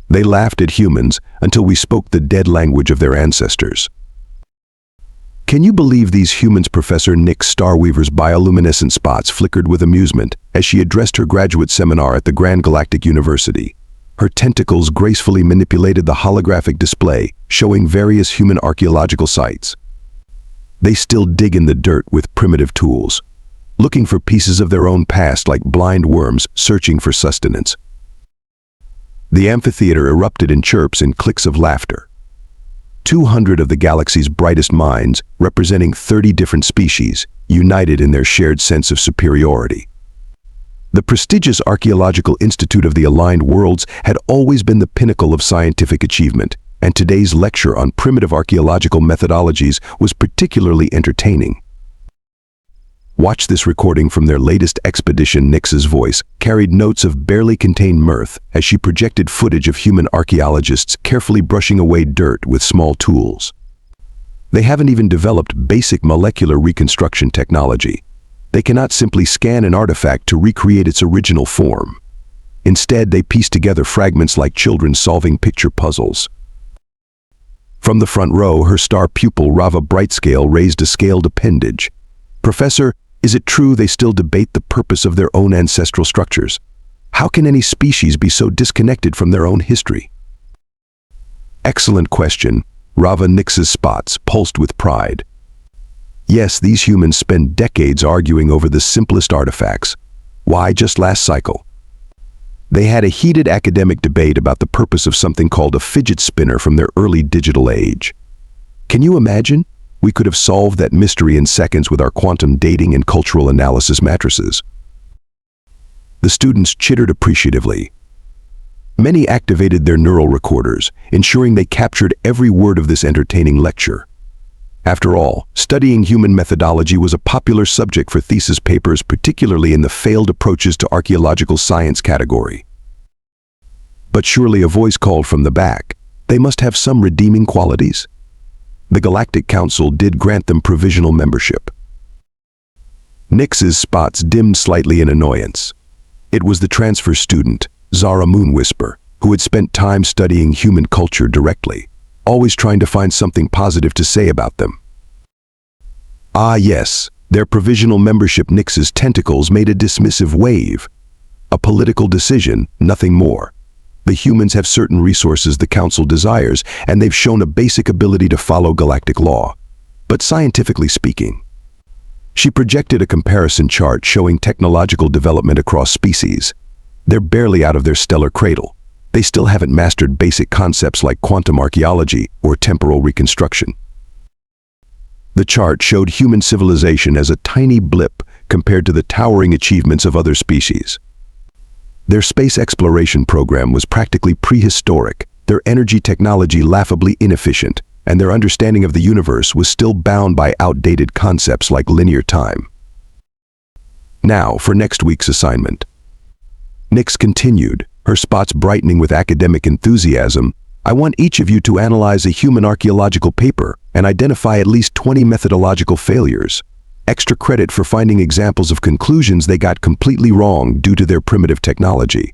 They laughed at humans until we spoke the dead language of their ancestors. Can you believe these humans? Professor Nyx Starweaver's bioluminescent spots flickered with amusement as she addressed her graduate seminar at the Grand Galactic University. Her tentacles gracefully manipulated the holographic display, showing various human archaeological sites. They still dig in the dirt with primitive tools, looking for pieces of their own past like blind worms searching for sustenance. The amphitheater erupted in chirps and clicks of laughter. 200 of the galaxy's brightest minds, representing 30 different species, united in their shared sense of superiority. The prestigious Archaeological Institute of the Aligned Worlds had always been the pinnacle of scientific achievement, and today's lecture on primitive archaeological methodologies was particularly entertaining. Watch this recording from their latest expedition. Nyx's voice carried notes of barely contained mirth as she projected footage of human archaeologists carefully brushing away dirt with small tools. They haven't even developed basic molecular reconstruction technology. They cannot simply scan an artifact to recreate its original form. Instead, they piece together fragments like children solving picture puzzles. From the front row, her star pupil Rava Brightscale raised a scaled appendage. "Professor, is it true they still debate the purpose of their own ancestral structures? How can any species be so disconnected from their own history?" Excellent question. Rava Nyx's spots pulsed with pride. Yes, these humans spend decades arguing over the simplest artifacts. Why just last cycle? They had a heated academic debate about the purpose of something called a fidget spinner from their early digital age. Can you imagine? We could have solved that mystery in seconds with our quantum dating and cultural analysis matrices. The students chittered appreciatively. Many activated their neural recorders, ensuring they captured every word of this entertaining lecture. After all, studying human methodology was a popular subject for thesis papers, particularly in the failed approaches to archaeological science category. But surely a voice called from the back, they must have some redeeming qualities. The Galactic Council did grant them provisional membership. Nyx's spots dimmed slightly in annoyance. It was the transfer student, Zara Moonwhisper, who had spent time studying human culture directly, always trying to find something positive to say about them. Ah yes, their provisional membership. Nyx's tentacles made a dismissive wave. A political decision, nothing more. The humans have certain resources the Council desires, and they've shown a basic ability to follow galactic law. But scientifically speaking, she projected a comparison chart showing technological development across species. They're barely out of their stellar cradle. They still haven't mastered basic concepts like quantum archaeology or temporal reconstruction. The chart showed human civilization as a tiny blip compared to the towering achievements of other species. Their space exploration program was practically prehistoric, their energy technology laughably inefficient, and their understanding of the universe was still bound by outdated concepts like linear time. Now, for next week's assignment. Nyx continued, her spots brightening with academic enthusiasm. I want each of you to analyze a human archaeological paper and identify at least 20 methodological failures. Extra credit for finding examples of conclusions they got completely wrong due to their primitive technology.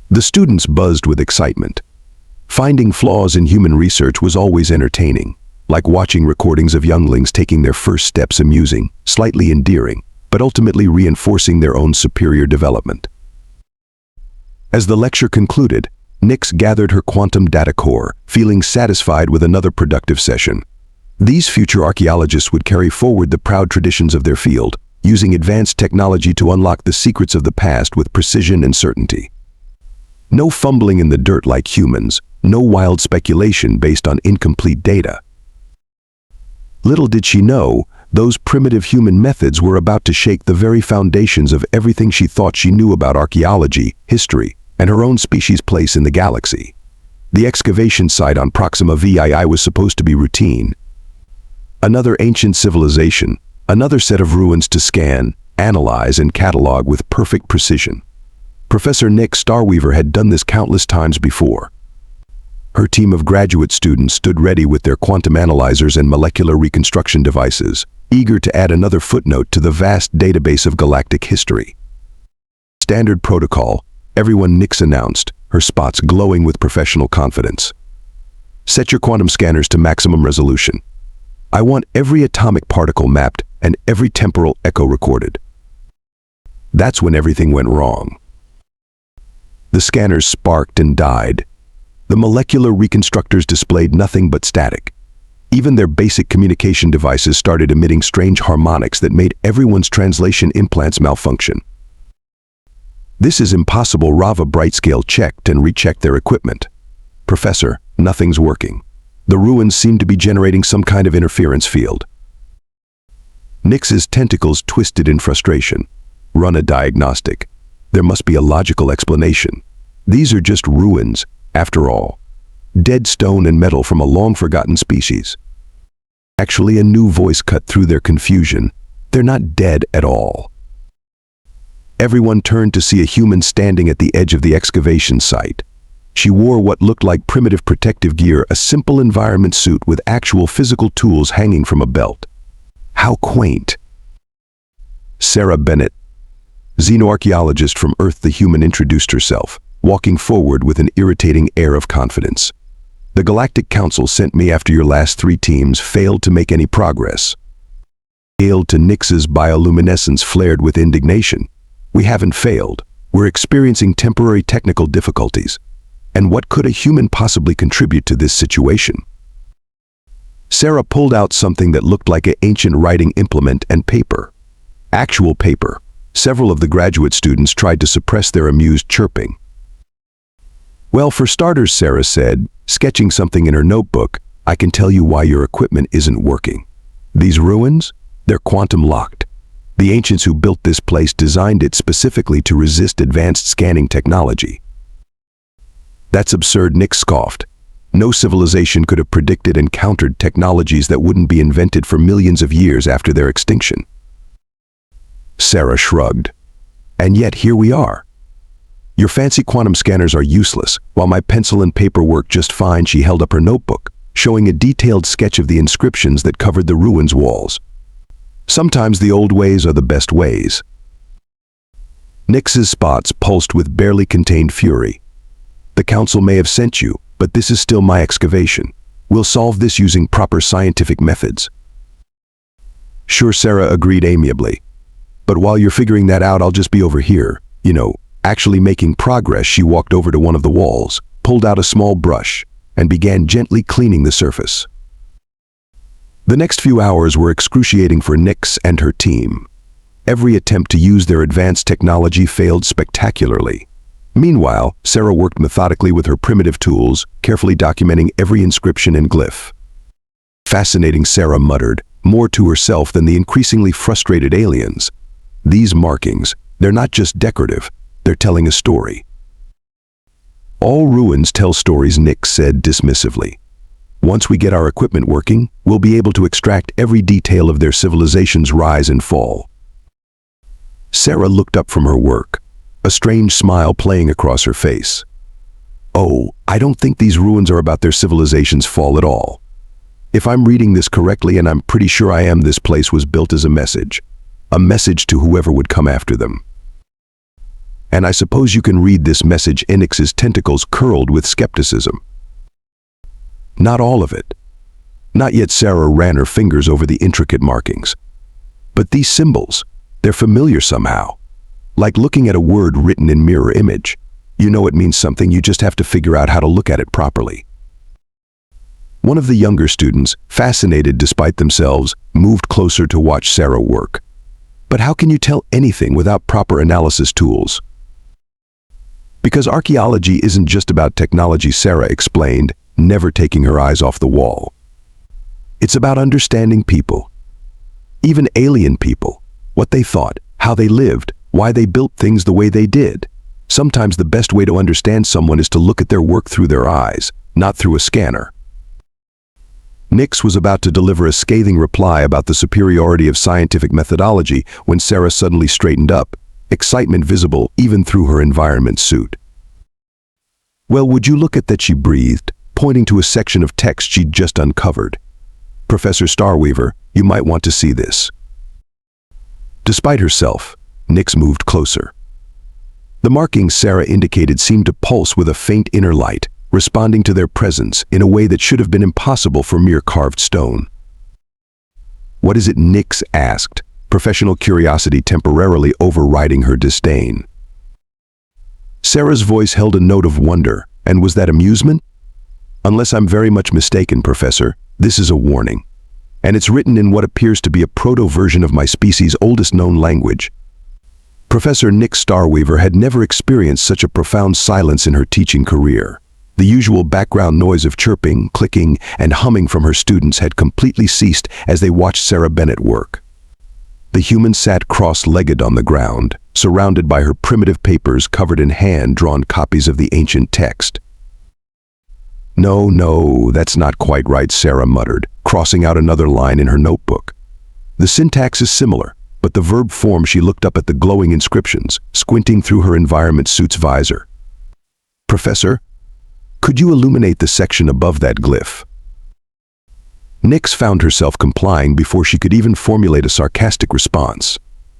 The students buzzed with excitement. Finding flaws in human research was always entertaining, like watching recordings of younglings taking their first steps. Amusing, slightly endearing, but ultimately reinforcing their own superior development. As the lecture concluded, Nyx gathered her quantum data core, feeling satisfied with another productive session. These future archaeologists would carry forward the proud traditions of their field, using advanced technology to unlock the secrets of the past with precision and certainty. No fumbling in the dirt like humans, no wild speculation based on incomplete data. Little did she know, those primitive human methods were about to shake the very foundations of everything she thought she knew about archaeology, history, and her own species' place in the galaxy. The excavation site on Proxima VII was supposed to be routine. Another ancient civilization, another set of ruins to scan, analyze, and catalog with perfect precision. Professor Nyx Starweaver had done this countless times before. Her team of graduate students stood ready with their quantum analyzers and molecular reconstruction devices, eager to add another footnote to the vast database of galactic history. Standard protocol, everyone, Nyx announced, her spots glowing with professional confidence. Set your quantum scanners to maximum resolution. I want every atomic particle mapped and every temporal echo recorded. That's when everything went wrong. The scanners sparked and died. The molecular reconstructors displayed nothing but static. Even their basic communication devices started emitting strange harmonics that made everyone's translation implants malfunction. "This is impossible." Rava Brightscale checked and rechecked their equipment. "Professor, nothing's working. The ruins seem to be generating some kind of interference field." Nyx's tentacles twisted in frustration. "Run a diagnostic. There must be a logical explanation. These are just ruins, after all. Dead stone and metal from a long-forgotten species." Actually, a new voice cut through their confusion. "They're not dead at all." Everyone turned to see a human standing at the edge of the excavation site. She wore what looked like primitive protective gear, a simple environment suit with actual physical tools hanging from a belt. How quaint. Sarah Bennett, xenoarchaeologist from Earth the Human, introduced herself, walking forward with an irritating air of confidence. "The Galactic Council sent me after your last 3 teams failed to make any progress." Hailed to Nyx's bioluminescence flared with indignation. "We haven't failed. We're experiencing temporary technical difficulties. And what could a human possibly contribute to this situation?" Sarah pulled out something that looked like an ancient writing implement and paper. Actual paper. Several of the graduate students tried to suppress their amused chirping. "Well, for starters," Sarah said, sketching something in her notebook, "I can tell you why your equipment isn't working. These ruins, they're quantum locked. The ancients who built this place designed it specifically to resist advanced scanning technology." "That's absurd," Nyx scoffed. "No civilization could have predicted and countered technologies that wouldn't be invented for millions of years after their extinction." Sarah shrugged. "And yet here we are. Your fancy quantum scanners are useless, while my pencil and paper work just fine." She held up her notebook, showing a detailed sketch of the inscriptions that covered the ruins' walls. "Sometimes the old ways are the best ways." Nyx's spots pulsed with barely contained fury. "The council may have sent you, but this is still my excavation. We'll solve this using proper scientific methods." "Sure," Sarah agreed amiably. "But while you're figuring that out, I'll just be over here, actually making progress." She walked over to one of the walls, pulled out a small brush, and began gently cleaning the surface. The next few hours were excruciating for Nyx and her team. Every attempt to use their advanced technology failed spectacularly. Meanwhile, Sarah worked methodically with her primitive tools, carefully documenting every inscription and glyph. "Fascinating," Sarah muttered, more to herself than the increasingly frustrated aliens. "These markings, they're not just decorative, they're telling a story." "All ruins tell stories," Nyx said dismissively. "Once we get our equipment working, we'll be able to extract every detail of their civilization's rise and fall." Sarah looked up from her work, a strange smile playing across her face. "Oh, I don't think these ruins are about their civilization's fall at all. If I'm reading this correctly, and I'm pretty sure I am, this place was built as a message to whoever would come after them. And I suppose you can read this message." Nyx's tentacles curled with skepticism. "Not all of it." Not yet. Sarah ran her fingers over the intricate markings. "But these symbols, they're familiar somehow. Like looking at a word written in mirror image. You know it means something, you just have to figure out how to look at it properly." One of the younger students, fascinated despite themselves, moved closer to watch Sarah work. "But how can you tell anything without proper analysis tools?" "Because archaeology isn't just about technology," Sarah explained, never taking her eyes off the wall. "It's about understanding people. Even alien people. What they thought, how they lived, why they built things the way they did. Sometimes the best way to understand someone is to look at their work through their eyes, not through a scanner." Nyx was about to deliver a scathing reply about the superiority of scientific methodology when Sarah suddenly straightened up, excitement visible even through her environment suit. "Well, would you look at that?" she breathed, pointing to a section of text she'd just uncovered. "Professor Starweaver, you might want to see this." Despite herself, Nyx moved closer. The markings Sarah indicated seemed to pulse with a faint inner light, responding to their presence in a way that should have been impossible for mere carved stone. "What is it?" Nyx asked, professional curiosity temporarily overriding her disdain. Sarah's voice held a note of wonder, and was that amusement? "Unless I'm very much mistaken, Professor, this is a warning. And it's written in what appears to be a proto-version of my species' oldest known language." Professor Nyx Starweaver had never experienced such a profound silence in her teaching career. The usual background noise of chirping, clicking, and humming from her students had completely ceased as they watched Sarah Bennett work. The human sat cross-legged on the ground, surrounded by her primitive papers covered in hand-drawn copies of the ancient text. No, that's not quite right," Sarah muttered, crossing out another line in her notebook. "The syntax is similar, but the verb form." She looked up at the glowing inscriptions, squinting through her environment suit's visor. "Professor, could you illuminate the section above that glyph?" Nyx found herself complying before she could even formulate a sarcastic response.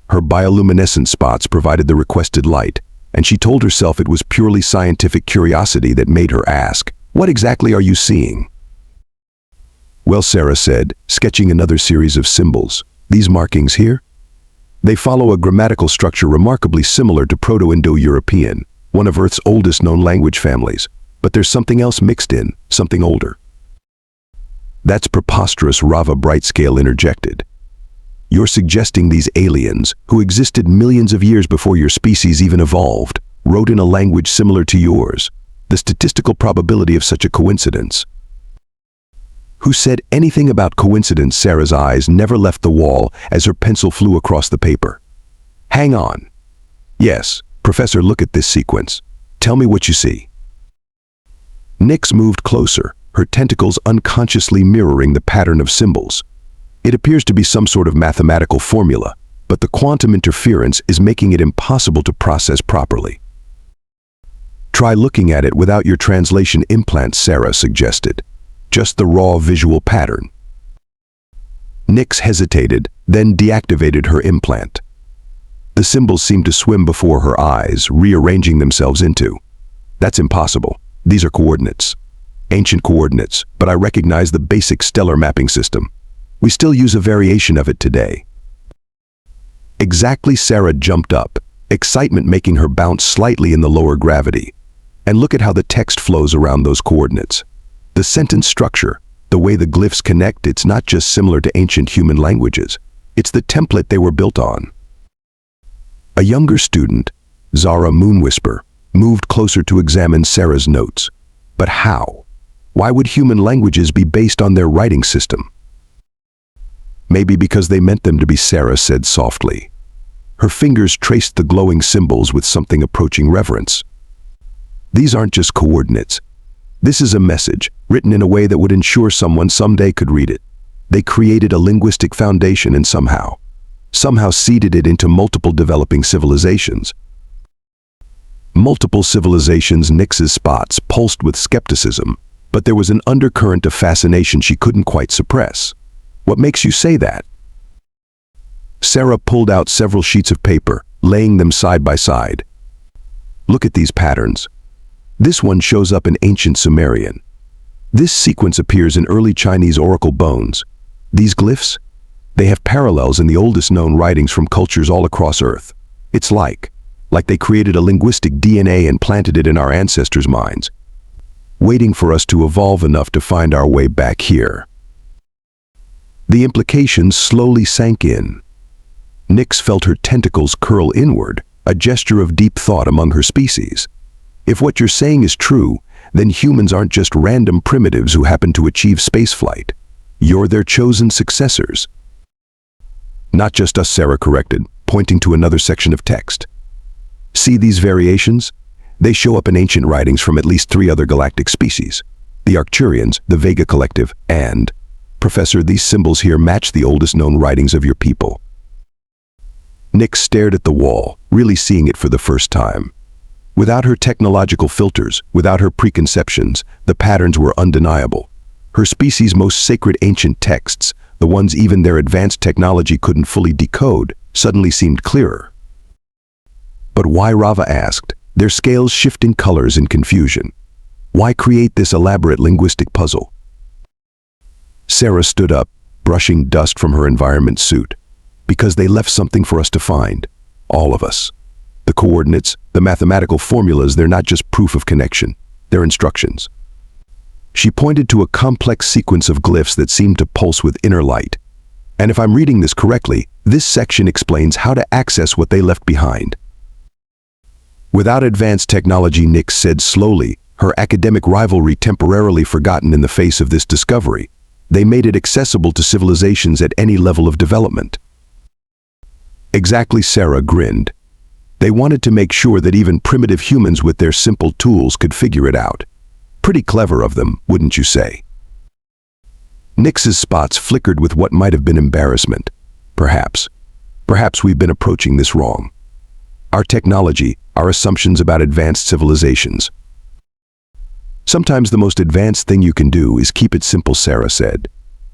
Her bioluminescent spots provided the requested light, and she told herself it was purely scientific curiosity that made her ask, "What exactly are you seeing?" "Well," Sarah said, sketching another series of symbols, "these markings here? They follow a grammatical structure remarkably similar to Proto-Indo-European, one of Earth's oldest known language families, but there's something else mixed in, something older." "That's preposterous," Rava Brightscale interjected. "You're suggesting these aliens, who existed millions of years before your species even evolved, wrote in a language similar to yours. The statistical probability of such a coincidence." "Who said anything about coincidence?" Sarah's eyes never left the wall as her pencil flew across the paper. "Hang on. Yes, Professor, look at this sequence. Tell me what you see." Nyx moved closer, her tentacles unconsciously mirroring the pattern of symbols. "It appears to be some sort of mathematical formula, but the quantum interference is making it impossible to process properly." "Try looking at it without your translation implants," Sarah suggested. "Just the raw visual pattern." Nyx hesitated, then deactivated her implant. The symbols seemed to swim before her eyes, rearranging themselves into. "That's impossible. These are coordinates. Ancient coordinates, but I recognize the basic stellar mapping system. We still use a variation of it today." "Exactly." Sarah jumped up, excitement making her bounce slightly in the lower gravity. "And look at how the text flows around those coordinates. The sentence structure, the way the glyphs connect, it's not just similar to ancient human languages. It's the template they were built on." A younger student, Zara Moonwhisper, moved closer to examine Sarah's notes. But how? Why would human languages be based on their writing system? "Maybe because they meant them to be," Sarah said softly. Her fingers traced the glowing symbols with something approaching reverence. "These aren't just coordinates. This is a message, written in a way that would ensure someone someday could read it. They created a linguistic foundation and somehow seeded it into multiple developing civilizations." Multiple civilizations. Nyx's spots pulsed with skepticism, but there was an undercurrent of fascination she couldn't quite suppress. "What makes you say that?" Sarah pulled out several sheets of paper, laying them side by side. "Look at these patterns. This one shows up in ancient Sumerian. This sequence appears in early Chinese oracle bones. These glyphs? They have parallels in the oldest known writings from cultures all across Earth. It's like they created a linguistic DNA and planted it in our ancestors' minds, waiting for us to evolve enough to find our way back here." The implications slowly sank in. Nyx felt her tentacles curl inward, a gesture of deep thought among her species. If what you're saying is true, then humans aren't just random primitives who happen to achieve spaceflight. You're their chosen successors. "Not just us," Sarah corrected, pointing to another section of text. "See these variations? They show up in ancient writings from at least 3 other galactic species. The Arcturians, the Vega Collective, and... Professor, these symbols here match the oldest known writings of your people." Nyx stared at the wall, really seeing it for the first time. Without her technological filters, without her preconceptions, the patterns were undeniable. Her species' most sacred ancient texts, the ones even their advanced technology couldn't fully decode, suddenly seemed clearer. But why, Rava asked, their scales shifting colors in confusion? Why create this elaborate linguistic puzzle? Sarah stood up, brushing dust from her environment suit. Because they left something for us to find, all of us. The coordinates, the mathematical formulas, they're not just proof of connection, they're instructions. She pointed to a complex sequence of glyphs that seemed to pulse with inner light. And if I'm reading this correctly, this section explains how to access what they left behind. Without advanced technology, Nyx said slowly, her academic rivalry temporarily forgotten in the face of this discovery, they made it accessible to civilizations at any level of development. Exactly, Sarah grinned. They wanted to make sure that even primitive humans with their simple tools could figure it out. Pretty clever of them, wouldn't you say? Nyx's spots flickered with what might have been embarrassment. Perhaps we've been approaching this wrong. Our technology, our assumptions about advanced civilizations. Sometimes the most advanced thing you can do is keep it simple, Sarah said.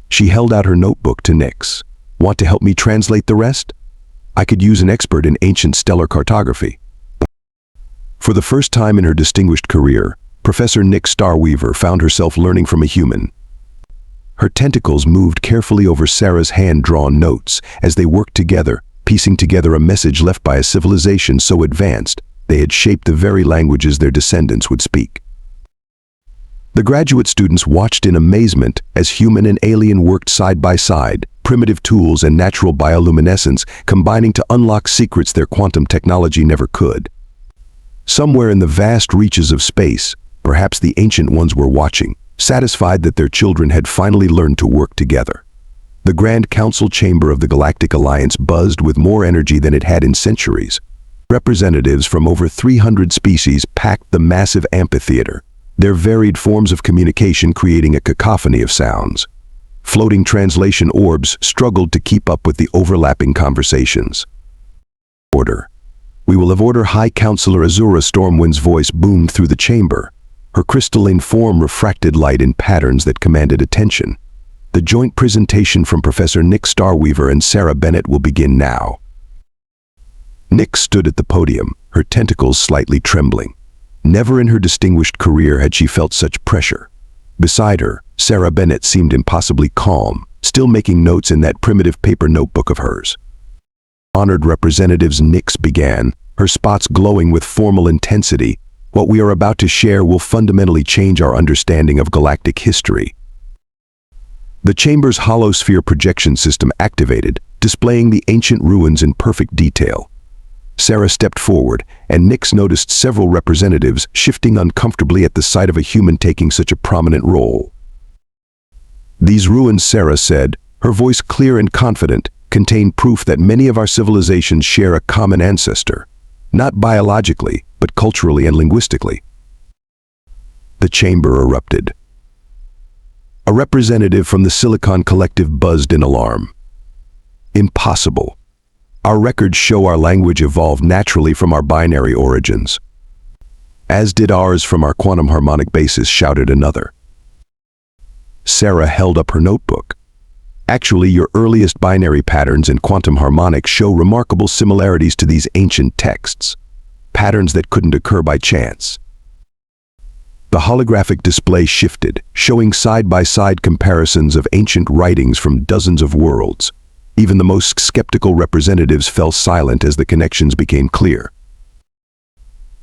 She held out her notebook to Nyx. Want to help me translate the rest? I could use an expert in ancient stellar cartography. For the first time in her distinguished career, Professor Nyx Starweaver found herself learning from a human. Her tentacles moved carefully over Sarah's hand-drawn notes as they worked together, piecing together a message left by a civilization so advanced they had shaped the very languages their descendants would speak. The graduate students watched in amazement as human and alien worked side by side, primitive tools and natural bioluminescence combining to unlock secrets their quantum technology never could. Somewhere in the vast reaches of space, perhaps the ancient ones were watching, satisfied that their children had finally learned to work together. The Grand Council chamber of the Galactic Alliance buzzed with more energy than it had in centuries. Representatives from over 300 species packed the massive amphitheater, their varied forms of communication creating a cacophony of sounds. Floating translation orbs struggled to keep up with the overlapping conversations. Order. We will have order. High Counselor Azura Stormwind's voice boomed through the chamber. Her crystalline form refracted light in patterns that commanded attention. The joint presentation from Professor Nyx Starweaver and Sarah Bennett will begin now. Nyx stood at the podium, her tentacles slightly trembling. Never in her distinguished career had she felt such pressure. Beside her, Sarah Bennett seemed impossibly calm, still making notes in that primitive paper notebook of hers. Honored representatives, Nyx began, her spots glowing with formal intensity. What we are about to share will fundamentally change our understanding of galactic history. The chamber's holosphere projection system activated, displaying the ancient ruins in perfect detail. Sarah stepped forward, and Nyx noticed several representatives shifting uncomfortably at the sight of a human taking such a prominent role. These ruins, Sarah said, her voice clear and confident, contain proof that many of our civilizations share a common ancestor, not biologically, but culturally and linguistically. The chamber erupted. A representative from the Silicon Collective buzzed in alarm. Impossible. Our records show our language evolved naturally from our binary origins. As did ours from our quantum harmonic basis, shouted another. Sarah held up her notebook. Actually, your earliest binary patterns in quantum harmonics show remarkable similarities to these ancient texts, patterns that couldn't occur by chance. The holographic display shifted, showing side-by-side comparisons of ancient writings from dozens of worlds. Even the most skeptical representatives fell silent as the connections became clear.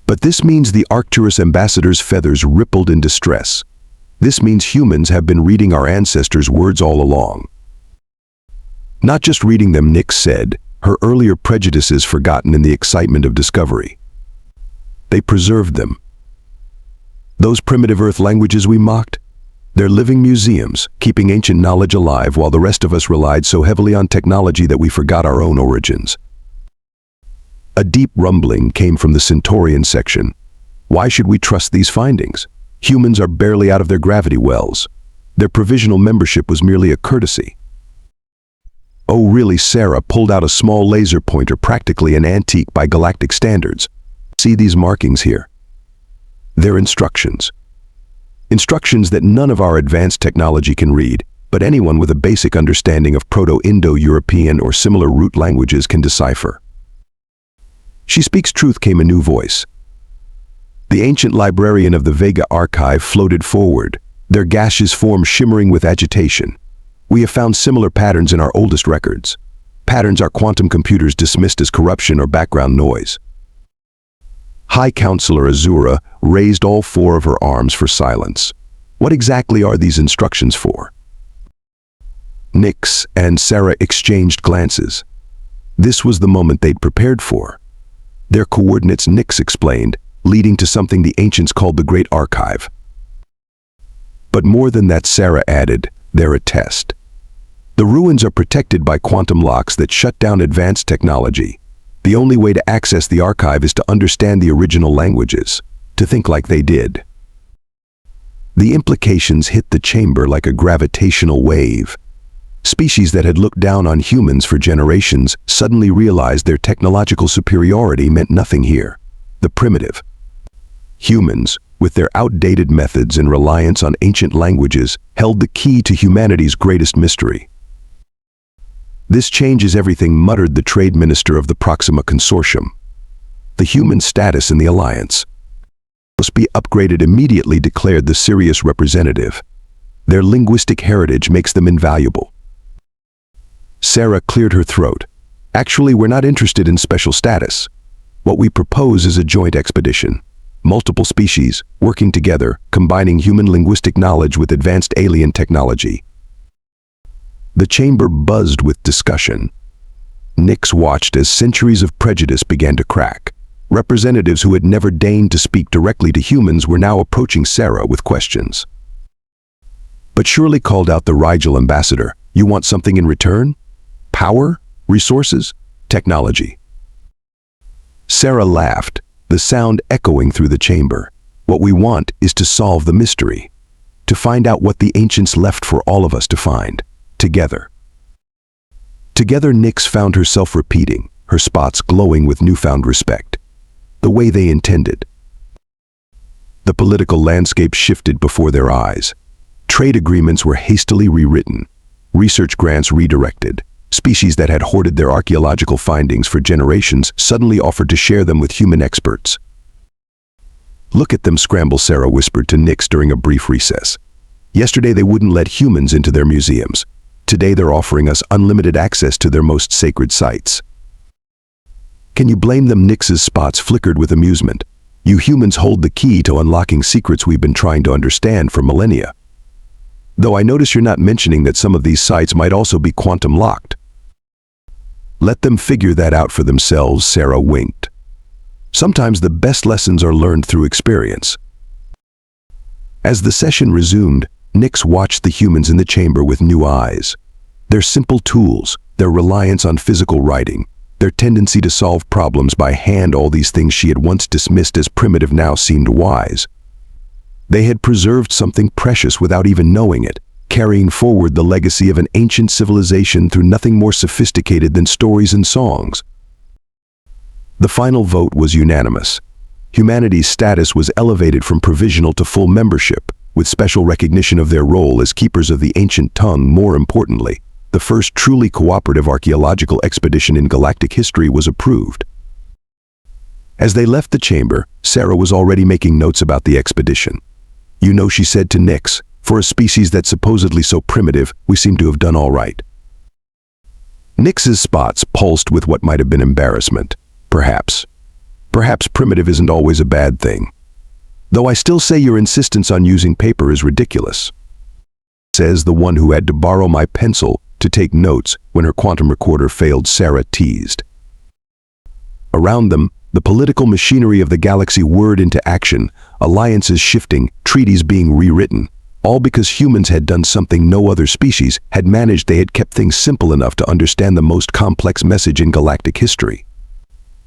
But this means the Arcturus ambassador's feathers rippled in distress. This means humans have been reading our ancestors' words all along. Not just reading them, Nyx said, her earlier prejudices forgotten in the excitement of discovery. They preserved them. Those primitive Earth languages we mocked? They're living museums, keeping ancient knowledge alive while the rest of us relied so heavily on technology that we forgot our own origins. A deep rumbling came from the Centaurian section. Why should we trust these findings? Humans are barely out of their gravity wells. Their provisional membership was merely a courtesy. Oh really? Sarah pulled out a small laser pointer, practically an antique by galactic standards. See these markings here? They're instructions. Instructions that none of our advanced technology can read, but anyone with a basic understanding of Proto-Indo-European or similar root languages can decipher. She speaks truth, came a new voice. The ancient librarian of the Vega archive floated forward, their gaseous form shimmering with agitation. We have found similar patterns in our oldest records. Patterns our quantum computers dismissed as corruption or background noise. High Counselor Azura raised all four of her arms for silence. What exactly are these instructions for? Nyx and Sarah exchanged glances. This was the moment they'd prepared for. Their coordinates, Nyx explained, leading to something the ancients called the Great Archive. But more than that, Sarah added, they're a test. The ruins are protected by quantum locks that shut down advanced technology. The only way to access the archive is to understand the original languages, to think like they did. The implications hit the chamber like a gravitational wave. Species that had looked down on humans for generations suddenly realized their technological superiority meant nothing here. The primitive. Humans, with their outdated methods and reliance on ancient languages, held the key to humanity's greatest mystery. This changes everything, muttered the trade minister of the Proxima Consortium. The human status in the alliance must be upgraded immediately, declared the Sirius representative. Their linguistic heritage makes them invaluable. Sarah cleared her throat. Actually, we're not interested in special status. What we propose is a joint expedition. Multiple species, working together, combining human linguistic knowledge with advanced alien technology. The chamber buzzed with discussion. Nyx watched as centuries of prejudice began to crack. Representatives who had never deigned to speak directly to humans were now approaching Sarah with questions. But surely, called out the Rigel ambassador, you want something in return? Power? Resources? Technology? Sarah laughed, the sound echoing through the chamber. What we want is to solve the mystery. To find out what the ancients left for all of us to find. Together. Together, Nyx found herself repeating, her spots glowing with newfound respect. The way they intended. The political landscape shifted before their eyes. Trade agreements were hastily rewritten. Research grants redirected. Species that had hoarded their archaeological findings for generations suddenly offered to share them with human experts. Look at them scramble, Sarah whispered to Nyx during a brief recess. Yesterday they wouldn't let humans into their museums. Today they're offering us unlimited access to their most sacred sites. Can you blame them? Nyx's spots flickered with amusement. You humans hold the key to unlocking secrets we've been trying to understand for millennia. Though I notice you're not mentioning that some of these sites might also be quantum locked. Let them figure that out for themselves, Sarah winked. Sometimes the best lessons are learned through experience. As the session resumed, Nyx watched the humans in the chamber with new eyes. Their simple tools, their reliance on physical writing, their tendency to solve problems by hand, all these things she had once dismissed as primitive now seemed wise. They had preserved something precious without even knowing it, carrying forward the legacy of an ancient civilization through nothing more sophisticated than stories and songs. The final vote was unanimous. Humanity's status was elevated from provisional to full membership, with special recognition of their role as keepers of the ancient tongue. More importantly, the first truly cooperative archaeological expedition in galactic history was approved. As they left the chamber, Sarah was already making notes about the expedition. You know, she said to Nyx, for a species that's supposedly so primitive, we seem to have done all right. Nyx's spots pulsed with what might have been embarrassment. Perhaps. Perhaps primitive isn't always a bad thing. Though I still say your insistence on using paper is ridiculous. Says the one who had to borrow my pencil to take notes when her quantum recorder failed, Sarah teased. Around them, the political machinery of the galaxy whirred into action, alliances shifting, treaties being rewritten, all because humans had done something no other species had managed. They had kept things simple enough to understand the most complex message in galactic history.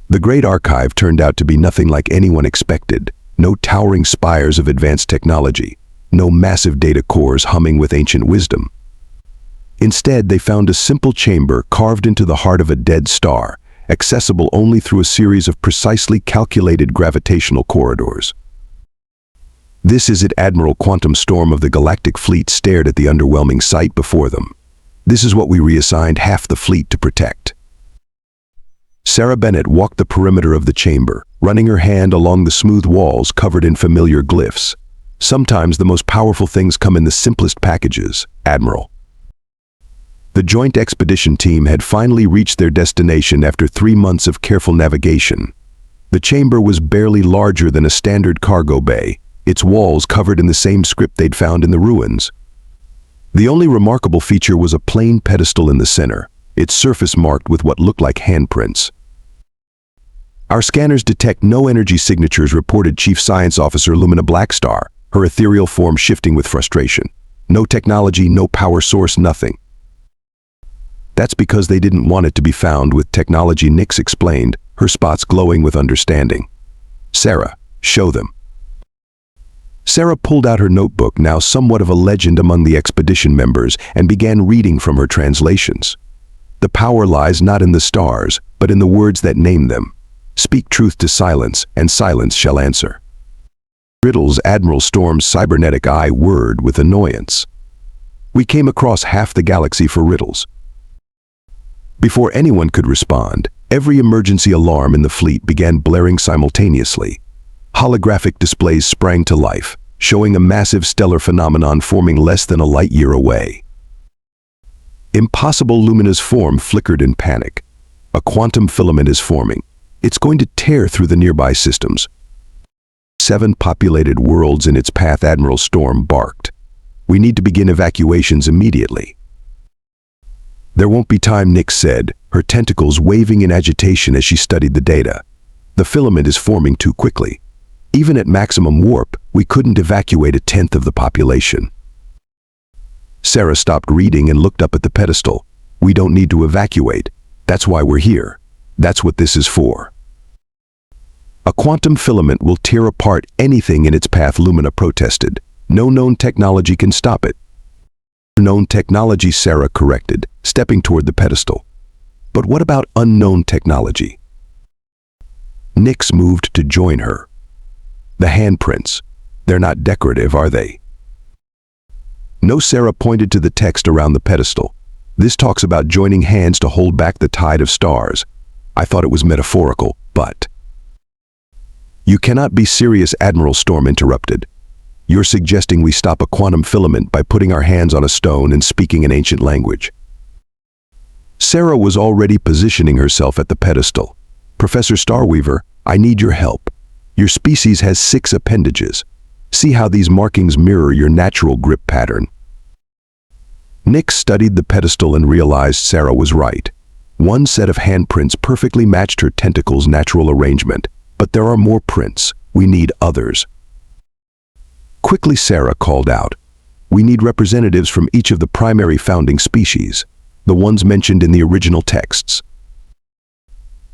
The Great Archive turned out to be nothing like anyone expected. No towering spires of advanced technology, no massive data cores humming with ancient wisdom. Instead, they found a simple chamber carved into the heart of a dead star, accessible only through a series of precisely calculated gravitational corridors. This is it, Admiral Quantum Storm of the Galactic Fleet stared at the underwhelming sight before them. This is what we reassigned half the fleet to protect. Sarah Bennett walked the perimeter of the chamber, running her hand along the smooth walls covered in familiar glyphs. Sometimes the most powerful things come in the simplest packages, Admiral. The joint expedition team had finally reached their destination after 3 months of careful navigation. The chamber was barely larger than a standard cargo bay, its walls covered in the same script they'd found in the ruins. The only remarkable feature was a plain pedestal in the center, its surface marked with what looked like handprints. Our scanners detect no energy signatures, reported Chief Science Officer Lumina Blackstar, her ethereal form shifting with frustration. No technology, no power source, nothing. That's because they didn't want it to be found with technology, Nyx explained, her spots glowing with understanding. Sarah, show them. Sarah pulled out her notebook, now somewhat of a legend among the expedition members, and began reading from her translations. The power lies not in the stars, but in the words that name them. Speak truth to silence, and silence shall answer. Riddles, Admiral Storm's cybernetic eye whirred with annoyance. We came across half the galaxy for riddles. Before anyone could respond, every emergency alarm in the fleet began blaring simultaneously. Holographic displays sprang to life, showing a massive stellar phenomenon forming less than a light year away. Impossible, Lumina's form flickered in panic. A quantum filament is forming. It's going to tear through the nearby systems. 7 populated worlds in its path, Admiral Storm barked. We need to begin evacuations immediately. There won't be time, Nyx said, her tentacles waving in agitation as she studied the data. The filament is forming too quickly. Even at maximum warp, we couldn't evacuate 1/10 of the population. Sarah stopped reading and looked up at the pedestal. We don't need to evacuate. That's why we're here. That's what this is for. A quantum filament will tear apart anything in its path, Lumina protested. No known technology can stop it. Known technology, Sarah corrected, stepping toward the pedestal. But what about unknown technology? Nyx moved to join her. The handprints. They're not decorative, are they? No, Sarah pointed to the text around the pedestal. This talks about joining hands to hold back the tide of stars. I thought it was metaphorical, but... You cannot be serious, Admiral Storm interrupted. You're suggesting we stop a quantum filament by putting our hands on a stone and speaking an ancient language. Sarah was already positioning herself at the pedestal. Professor Starweaver, I need your help. Your species has 6 appendages. See how these markings mirror your natural grip pattern. Nyx studied the pedestal and realized Sarah was right. One set of handprints perfectly matched her tentacles' natural arrangement. But there are more prints. We need others. Quickly, Sarah called out. We need representatives from each of the primary founding species, the ones mentioned in the original texts.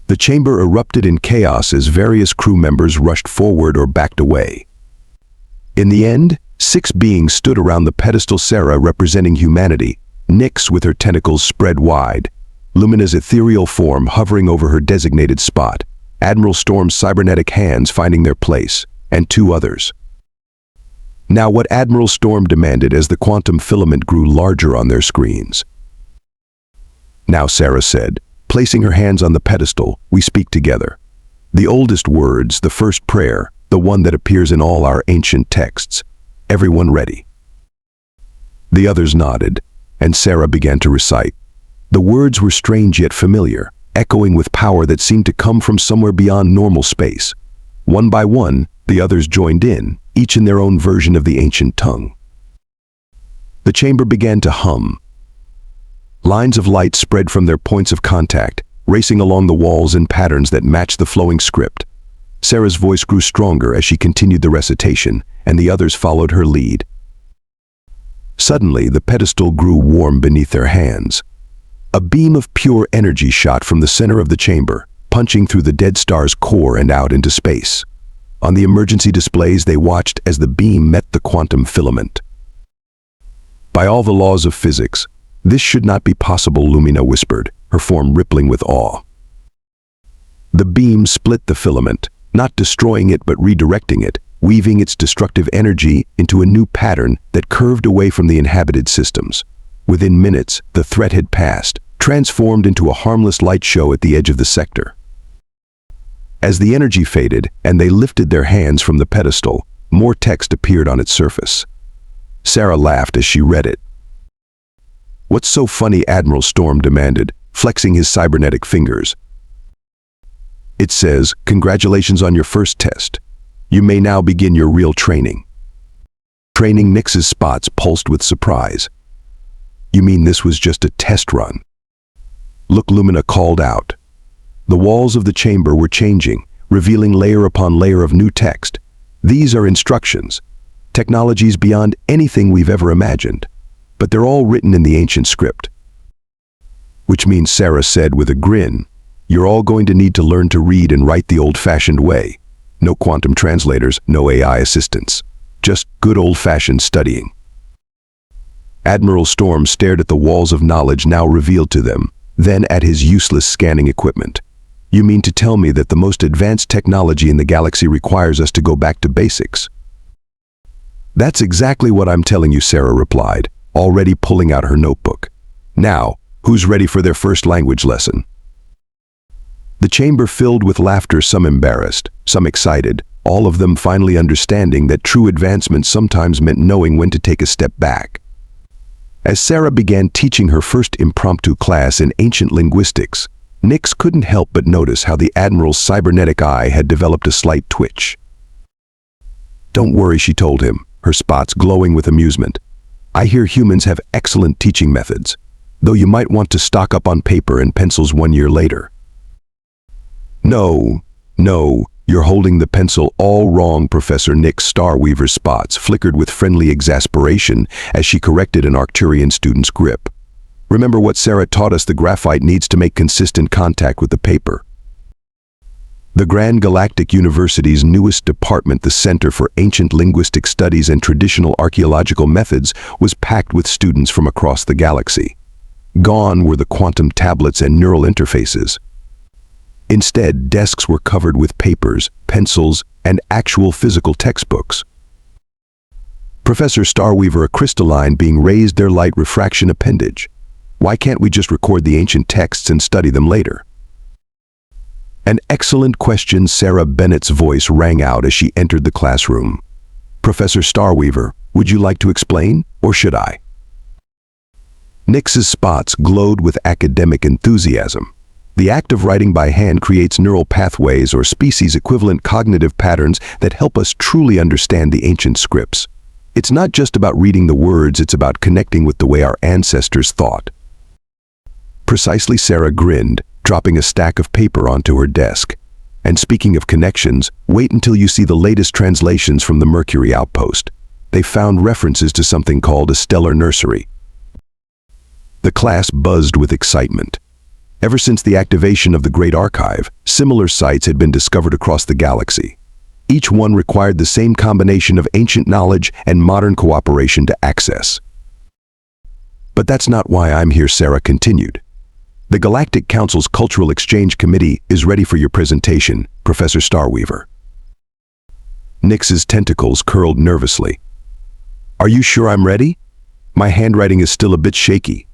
The chamber erupted in chaos as various crew members rushed forward or backed away. In the end, 6 beings stood around the pedestal, Sarah representing humanity, Nyx with her tentacles spread wide, Lumina's ethereal form hovering over her designated spot, Admiral Storm's cybernetic hands finding their place, and 2 others. Now what Admiral Storm demanded as the quantum filament grew larger on their screens. Now, Sarah said, placing her hands on the pedestal, we speak together. The oldest words, the first prayer, the one that appears in all our ancient texts. Everyone ready? The others nodded, and Sarah began to recite. The words were strange yet familiar, echoing with power that seemed to come from somewhere beyond normal space. One by one, the others joined in, each in their own version of the ancient tongue. The chamber began to hum. Lines of light spread from their points of contact, racing along the walls in patterns that matched the flowing script. Sarah's voice grew stronger as she continued the recitation, and the others followed her lead. Suddenly, the pedestal grew warm beneath their hands. A beam of pure energy shot from the center of the chamber, punching through the dead star's core and out into space. On the emergency displays, they watched as the beam met the quantum filament. By all the laws of physics, this should not be possible, Lumina whispered, her form rippling with awe. The beam split the filament, not destroying it but redirecting it, weaving its destructive energy into a new pattern that curved away from the inhabited systems. Within minutes, the threat had passed, transformed into a harmless light show at the edge of the sector. As the energy faded and they lifted their hands from the pedestal, more text appeared on its surface. Sarah laughed as she read it. "What's so funny?" Admiral Storm demanded, flexing his cybernetic fingers. "It says, 'Congratulations on your first test. You may now begin your real training.'" Training? Nyx's spots pulsed with surprise. "You mean this was just a test run?" "Look," Lumina called out. The walls of the chamber were changing, revealing layer upon layer of new text. These are instructions, technologies beyond anything we've ever imagined, but they're all written in the ancient script. "Which means," Sarah said with a grin, "you're all going to need to learn to read and write the old-fashioned way. No quantum translators, no AI assistants. Just good old-fashioned studying." Admiral Storm stared at the walls of knowledge now revealed to them, then at his useless scanning equipment. "You mean to tell me that the most advanced technology in the galaxy requires us to go back to basics?" "That's exactly what I'm telling you," Sarah replied, already pulling out her notebook. "Now, who's ready for their first language lesson?" The chamber filled with laughter, some embarrassed, some excited, all of them finally understanding that true advancement sometimes meant knowing when to take a step back. As Sarah began teaching her first impromptu class in ancient linguistics, Nyx couldn't help but notice how the Admiral's cybernetic eye had developed a slight twitch. "Don't worry," she told him, her spots glowing with amusement. "I hear humans have excellent teaching methods, though you might want to stock up on paper and pencils 1 year later." No, you're holding the pencil all wrong," Professor Nyx. Starweaver's spots flickered with friendly exasperation as she corrected an Arcturian student's grip. "Remember what Sarah taught us, the graphite needs to make consistent contact with the paper." The Grand Galactic University's newest department, the Center for Ancient Linguistic Studies and Traditional Archaeological Methods, was packed with students from across the galaxy. Gone were the quantum tablets and neural interfaces. Instead, desks were covered with papers, pencils, and actual physical textbooks. "Professor Starweaver, a crystalline being raised their light refraction appendage. Why can't we just record the ancient texts and study them later?" "An excellent question," Sarah Bennett's voice rang out as she entered the classroom. "Professor Starweaver, would you like to explain, or should I?" Nyx's spots glowed with academic enthusiasm. The act of writing by hand creates neural pathways or species-equivalent cognitive patterns that help us truly understand the ancient scripts. It's not just about reading the words, it's about connecting with the way our ancestors thought. "Precisely," Sarah grinned, dropping a stack of paper onto her desk. "And speaking of connections, wait until you see the latest translations from the Mercury outpost. They found references to something called a stellar nursery." The class buzzed with excitement. Ever since the activation of the Great Archive, similar sites had been discovered across the galaxy. Each one required the same combination of ancient knowledge and modern cooperation to access. "But that's not why I'm here," Sarah continued. "The Galactic Council's Cultural Exchange Committee is ready for your presentation, Professor Starweaver." Nyx's tentacles curled nervously. "Are you sure I'm ready? My handwriting is still a bit shaky,"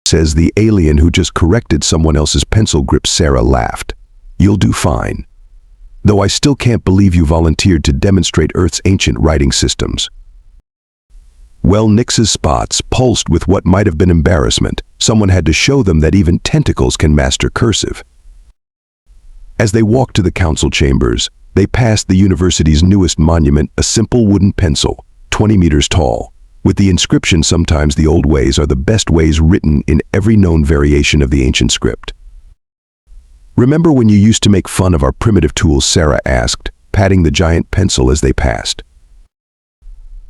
says the alien who just corrected someone else's pencil grip. Sarah laughed. "You'll do fine. Though I still can't believe you volunteered to demonstrate Earth's ancient writing systems." Well, Nyx's spots pulsed with what might have been embarrassment. Someone had to show them that even tentacles can master cursive. As they walked to the council chambers, they passed the university's newest monument, a simple wooden pencil, 20 meters tall, with the inscription, "Sometimes the old ways are the best ways," written in every known variation of the ancient script. "Remember when you used to make fun of our primitive tools?" Sarah asked, patting the giant pencil as they passed.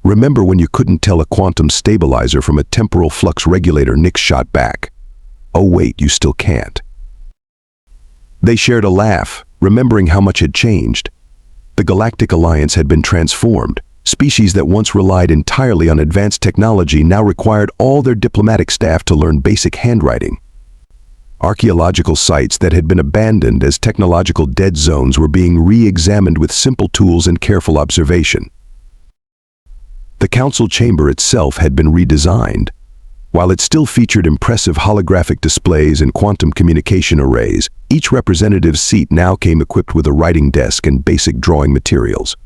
"Remember when you couldn't tell a quantum stabilizer from a temporal flux regulator?" Nyx shot back. "Oh wait, you still can't." They shared a laugh, remembering how much had changed. The Galactic Alliance had been transformed. Species that once relied entirely on advanced technology now required all their diplomatic staff to learn basic handwriting. Archaeological sites that had been abandoned as technological dead zones were being re-examined with simple tools and careful observation. The council chamber itself had been redesigned. While it still featured impressive holographic displays and quantum communication arrays, each representative's seat now came equipped with a writing desk and basic drawing materials.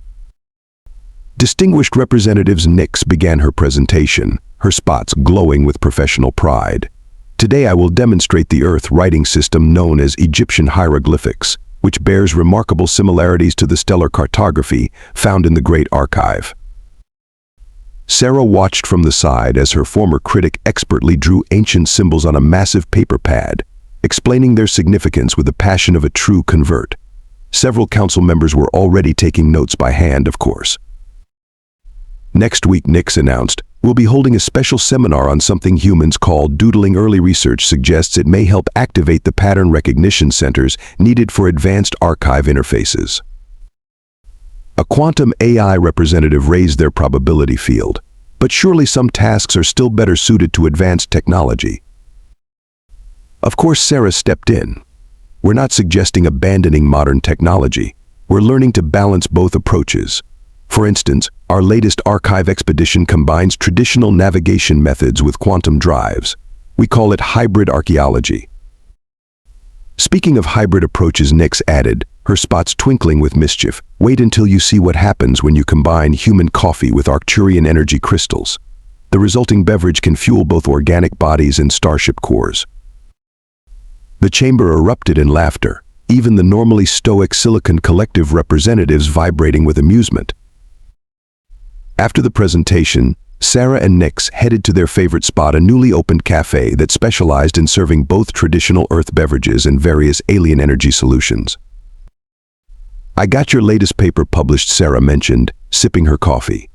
Distinguished Representative Nyx began her presentation, her spots glowing with professional pride. Today I will demonstrate the Earth writing system known as Egyptian hieroglyphics, which bears remarkable similarities to the stellar cartography found in the Great Archive. Sarah watched from the side as her former critic expertly drew ancient symbols on a massive paper pad, explaining their significance with the passion of a true convert. Several council members were already taking notes by hand, of course. Next week, Nyx announced, we'll be holding a special seminar on something humans call doodling. Early research suggests it may help activate the pattern recognition centers needed for advanced archive interfaces. A quantum AI representative raised their probability field, but surely some tasks are still better suited to advanced technology. Of course, Sarah stepped in. We're not suggesting abandoning modern technology. We're learning to balance both approaches. For instance, our latest archive expedition combines traditional navigation methods with quantum drives. We call it hybrid archaeology. Speaking of hybrid approaches, Nyx added, her spots twinkling with mischief, wait until you see what happens when you combine human coffee with Arcturian energy crystals. The resulting beverage can fuel both organic bodies and starship cores. The chamber erupted in laughter, even the normally stoic Silicon Collective representatives vibrating with amusement. After the presentation, Sarah and Nyx headed to their favorite spot, a newly opened cafe that specialized in serving both traditional Earth beverages and various alien energy solutions. I got your latest paper published, Sarah mentioned, sipping her coffee.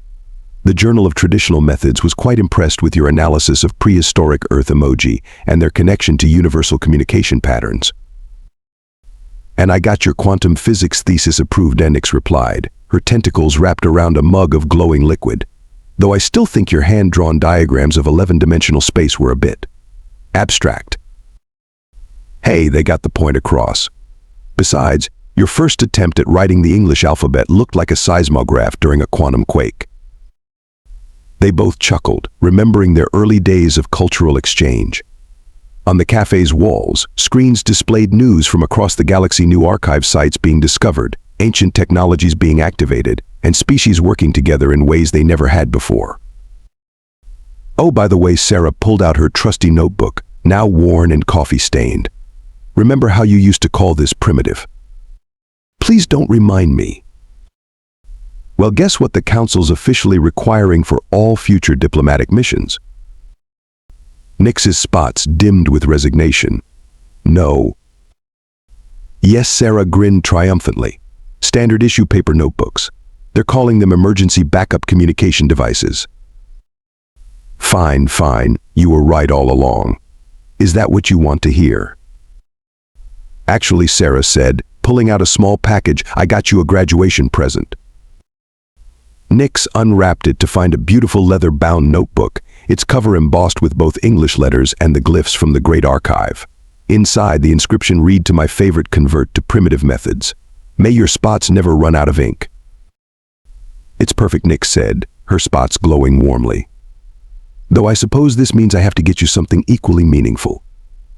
The Journal of Traditional Methods was quite impressed with your analysis of prehistoric Earth emoji and their connection to universal communication patterns. And I got your quantum physics thesis approved, Nyx replied, her tentacles wrapped around a mug of glowing liquid. Though I still think your hand-drawn diagrams of 11-dimensional space were a bit abstract. Hey, they got the point across. Besides, your first attempt at writing the English alphabet looked like a seismograph during a quantum quake. They both chuckled, remembering their early days of cultural exchange. On the cafe's walls, screens displayed news from across the galaxy, new archive sites being discovered, ancient technologies being activated, and species working together in ways they never had before. Oh, by the way, Sarah pulled out her trusty notebook, now worn and coffee-stained. Remember how you used to call this primitive? Please don't remind me. Well, guess what the Council's officially requiring for all future diplomatic missions? Nyx's spots dimmed with resignation. No. Yes, Sarah grinned triumphantly. Standard issue paper notebooks. They're calling them emergency backup communication devices. Fine, you were right all along. Is that what you want to hear? Actually, Sarah said, pulling out a small package, I got you a graduation present. Nyx unwrapped it to find a beautiful leather-bound notebook, its cover embossed with both English letters and the glyphs from the Great Archive. Inside, the inscription read, to my favorite convert to primitive methods. May your spots never run out of ink. It's perfect, Nyx said, her spots glowing warmly. Though I suppose this means I have to get you something equally meaningful.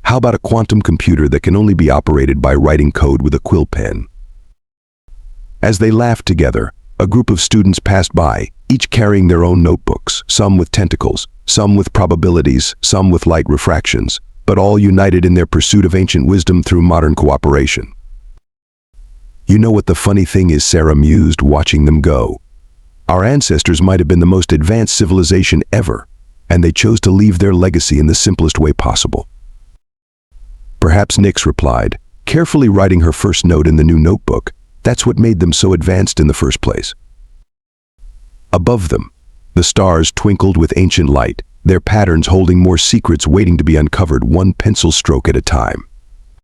How about a quantum computer that can only be operated by writing code with a quill pen? As they laughed together, a group of students passed by, each carrying their own notebooks, some with tentacles, some with probabilities, some with light refractions, but all united in their pursuit of ancient wisdom through modern cooperation. You know what the funny thing is, Sarah mused, watching them go. Our ancestors might have been the most advanced civilization ever, and they chose to leave their legacy in the simplest way possible. Perhaps, Nyx replied, carefully writing her first note in the new notebook. That's what made them so advanced in the first place. Above them, the stars twinkled with ancient light, their patterns holding more secrets waiting to be uncovered, one pencil stroke at a time.